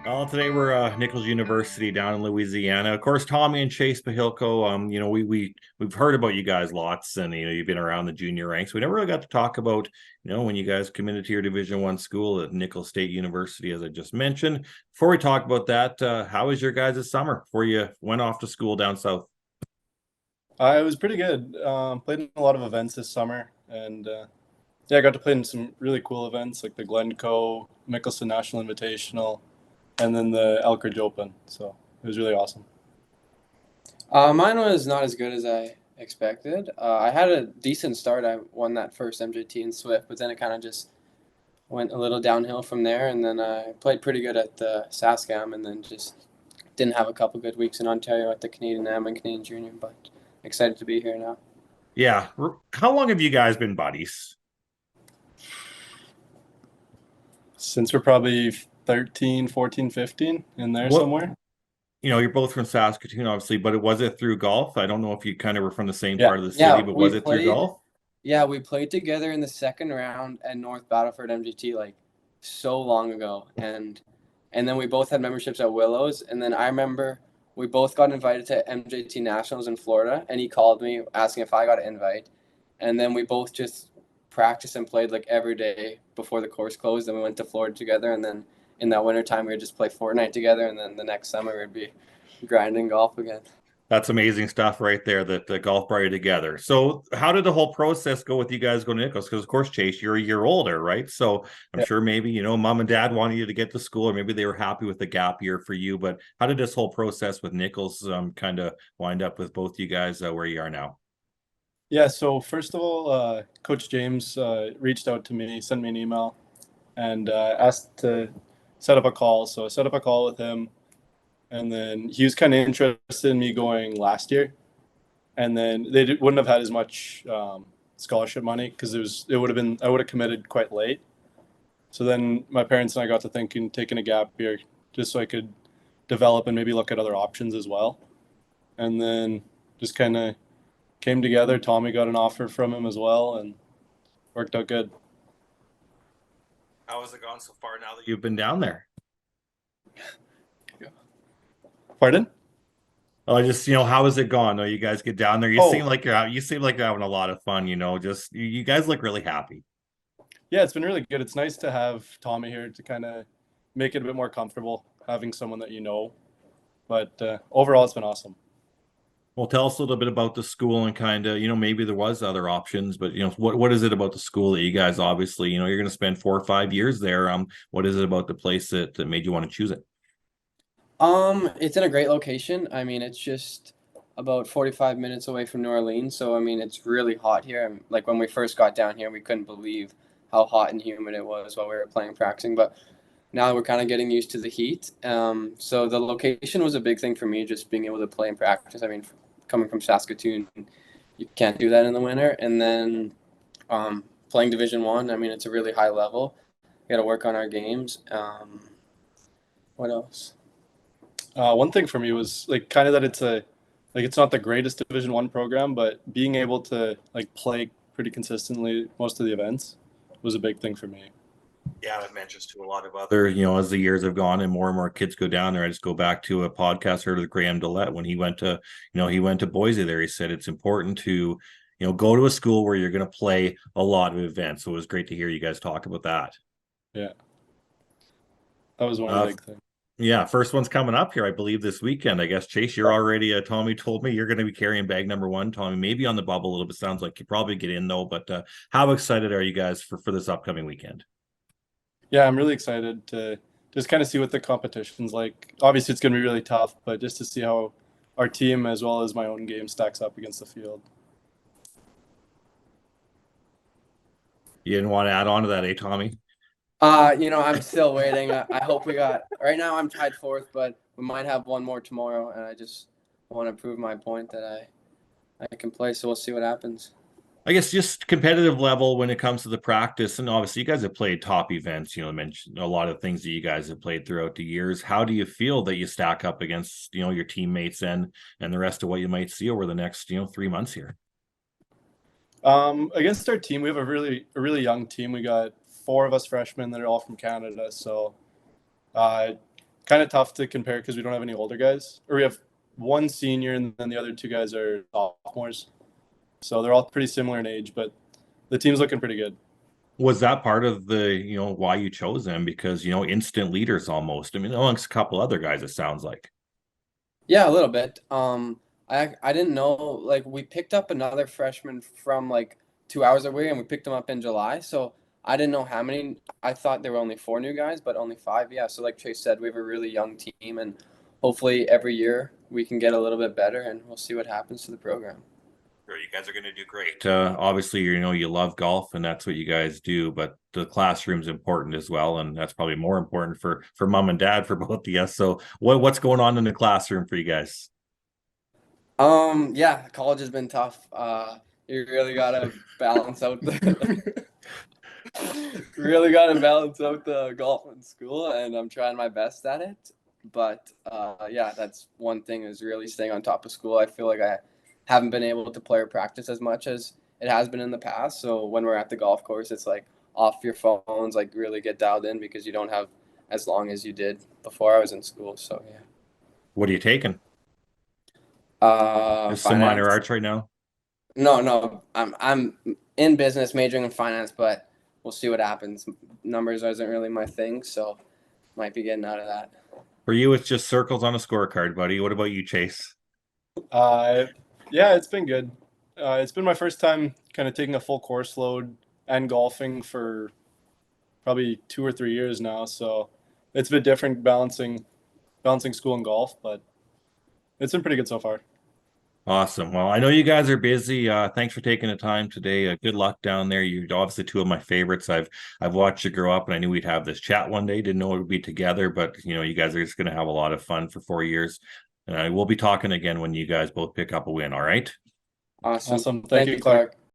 Well, today we're Nicholls University down in Louisiana. Of course, Tommy and Chase Pochylko. We've heard about you guys lots, and you've been around the junior ranks. We never really got to talk about when you guys committed to your Division 1 school at Nicholls State University, as I just mentioned. Before we talk about that, how was your guys' summer before you went off to school down south? It was pretty good. Played in a lot of events this summer, and yeah, I got to play in some really cool events like the Glencoe Mickelson National Invitational, and then the Elkridge Open. So it was really awesome. Mine was not as good as I expected. I had a decent start. I won that first MJT in Swift, but then it kind of just went a little downhill from there. And then I played pretty good at the Saskam, and then just didn't have a couple good weeks in Ontario at the Canadian Am and Canadian Junior. But excited to be here now. Yeah. How long have you guys been buddies? Since we're probably 13, 14, 15 in there What somewhere. You're both from Saskatoon, obviously, but was it through golf? I don't know if you kind of were from the same Yeah. part of the Yeah, city, but was it through golf? We played together in the second round at North Battleford MGT like so long ago, and then we both had memberships at Willows, and then I remember we both got invited to MJT Nationals in Florida, and he called me asking if I got an invite, and then we both just practiced and played like every day before the course closed, and we went to Florida together, and then in that winter time we would just play Fortnite together, and then the next summer we'd be grinding golf again. That's amazing stuff right there that the golf brought you together. So how did the whole process go with you guys going to Nichols? Because of course, Chase, you're a year older, right? So I'm Yeah. sure maybe, mom and dad wanted you to get to school, or maybe they were happy with the gap year for you. But how did this whole process with Nichols kind of wind up with both you guys where you are now? Yeah. So first of all, Coach James reached out to me, sent me an email, and asked to set up a call. So I set up a call with him. And then he was kind of interested in me going last year, and then wouldn't have had as much scholarship money because it would have been I would have committed quite late. So then my parents and I got to thinking taking a gap year just so I could develop and maybe look at other options as well. And then just kind of came together. Tommy got an offer from him as well, and worked out good. How has it gone so far now that you've been down there? Pardon? Oh, just how has it gone? Oh, you guys get down there. Oh, You seem like you're having a lot of fun. Just you guys look really happy. yeah, it's been really good. It's nice to have Tommy here to kind of make it a bit more comfortable having someone that you know. But overall, it's been awesome. Well, tell us a little bit about the school and kind of, maybe there was other options, but what is it about the school that you guys obviously, you're going to spend 4 or 5 years there. What is it about the place that made you want to choose it? It's in a great location. I mean, it's just about 45 minutes away from New Orleans, so I mean, it's really hot here. Like when we first got down here, we couldn't believe how hot and humid it was while we were playing practicing, but now we're kind of getting used to the heat. So the location was a big thing for me, just being able to play and practice. I mean, coming from Saskatoon, you can't do that in the winter. And then playing Division 1, I mean, it's a really high level. We got to work on our games. What else? One thing for me was like kind of that it's not the greatest Division 1 program, but being able to like play pretty consistently most of the events was a big thing for me. Yeah, that mentions to a lot of other, as the years have gone and more kids go down there. I just go back to a podcast I heard with Graham Dillette when he went to Boise there. He said it's important to, go to a school where you're going to play a lot of events. So it was great to hear you guys talk about that. Yeah, that was one of the Uh, big things. yeah, first one's coming up here, I believe, this weekend. I guess, Chase, you're already, Tommy told me you're going to be carrying bag number one. Tommy, maybe on the bubble a little bit. Sounds like you probably get in though, but how excited are you guys for this upcoming weekend? Yeah, I'm really excited to just kind of see what the competition's like. Obviously, it's going to be really tough, but just to see how our team as well as my own game stacks up against the field. You didn't want to add on to that, eh, Tommy? I'm still waiting. I hope we got right now. I'm tied fourth, but we might have one more tomorrow, and I just want to prove my point that I can play. So we'll see what happens. I guess just competitive level when it comes to the practice, and obviously you guys have played top events. Mentioned a lot of things that you guys have played throughout the years. How do you feel that you stack up against your teammates and the rest of what you might see over the next 3 months here? Against our team, we have a really young team. We got four of us freshmen that are all from Canada, so kind of tough to compare because we don't have any older guys, or we have one senior and then the other two guys are sophomores. So they're all pretty similar in age, but the team's looking pretty good. Was that part of the, why you chose them? Because, instant leaders almost. I mean, amongst a couple other guys, it sounds like. Yeah, a little bit. I didn't know, like, we picked up another freshman from like 2 hours away, and we picked him up in July. So I didn't know how many. I thought there were only 4 new guys, but only 5. Yeah. So like Chase said, we have a really young team, and hopefully every year we can get a little bit better, and we'll see what happens to the program. Sure, you guys are going to do great. Obviously, you love golf, and that's what you guys do. But the classroom's important as well, and that's probably more important for mom and dad for both of you. So, what's going on in the classroom for you guys? Yeah, college has been tough. You really gotta balance out the really gotta balance out the golf and school, and I'm trying my best at it. But yeah, that's one thing, is really staying on top of school. I feel like I haven't been able to play or practice as much as it has been in the past. So when we're at the golf course, it's like off your phones, like really get dialed in, because you don't have as long as you did before I was in school. So yeah. What are you taking? Just some minor arts right now. No, I'm in business, majoring in finance, but we'll see what happens. Numbers isn't really my thing, so might be getting out of that. For you, it's just circles on a scorecard, buddy. What about you, Chase? Yeah, it's been good. It's been my first time kind of taking a full course load and golfing for probably 2 or 3 years now. So it's a bit different balancing school and golf, but it's been pretty good so far. Awesome. Well, I know you guys are busy. Thanks for taking the time today. Good luck down there. You're obviously 2 of my favorites. I've watched you grow up, and I knew we'd have this chat one day. Didn't know it would be together, but you guys are just going to have a lot of fun for 4 years. And I will be talking again when you guys both pick up a win. All right. Awesome. Thank you, Clark.